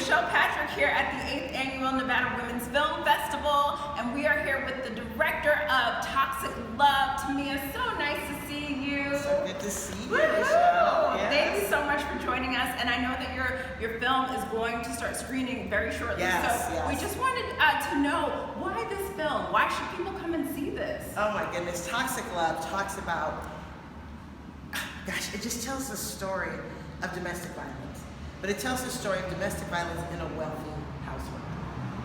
Michelle Patrick here at the 8th Annual Nevada Women's Film Festival, and we are here with the director of Toxic Love, Tamia. So nice to see you. So good to see you, Michelle. Yes. Thank you so much for joining us, and I know that your film is going to start screening very shortly. Yes. We just wanted to know, why this film? Why should people come and see this? Oh my goodness, Toxic Love talks about, gosh, it just tells the story of domestic violence. But it tells the story of domestic violence in a wealthy household.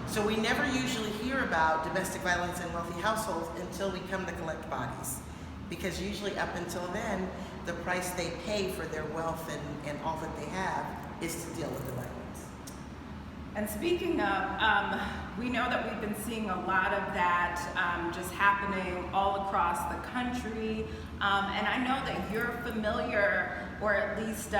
So we never usually hear about domestic violence in wealthy households until we come to collect bodies. Because usually up until then, the price they pay for their wealth and all that they have is to deal with the violence. And speaking of, we know that we've been seeing a lot of that just happening all across the country. And I know that you're familiar, or at least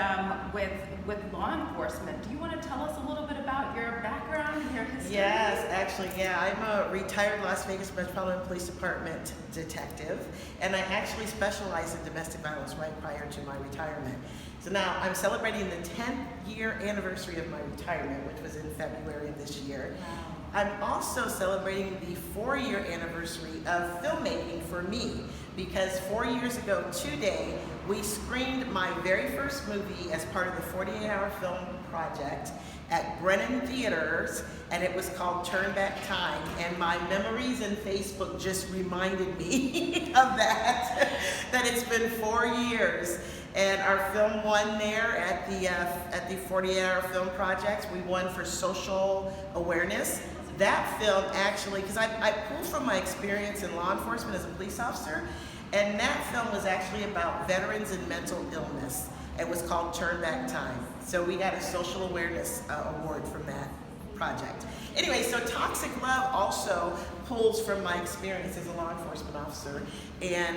with law enforcement. Do you want to tell us a little bit about your background and your history? Yes, actually, yeah. I'm a retired Las Vegas Metropolitan Police Department detective, and I actually specialize in domestic violence right prior to my retirement. So now I'm celebrating the 10th year anniversary of my retirement, which was in February of this year. Wow. I'm also celebrating the 4-year anniversary of filmmaking for me, because 4 years ago today, we screened my very first movie as part of the 48-hour film project at Brennan Theaters, and it was called Turn Back Time, and my memories in Facebook just reminded me of that it's been 4 years. And our film won there at the 48-hour film project. We won for social awareness. That film actually, because I pulled from my experience in law enforcement as a police officer, and that film was actually about veterans and mental illness. It was called Turn Back Time. So we got a social awareness award from that project. Anyway, so Toxic Love also pulls from my experience as a law enforcement officer, and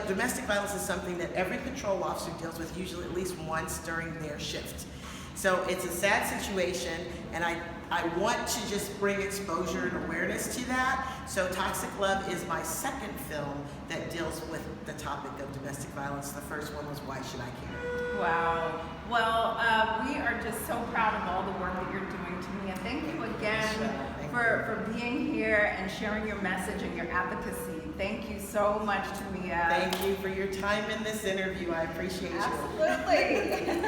domestic violence is something that every patrol officer deals with usually at least once during their shift. So it's a sad situation, and I want to just bring exposure and awareness to that. So Toxic Love is my second film that deals with the topic of domestic violence. The first one was Why Should I Care? Wow. Well, we are just so proud of all the work that you're doing, Tamia. Thank you again for being here and sharing your message and your advocacy. Thank you so much, Tamia. Thank you for your time in this interview. I appreciate you. Absolutely.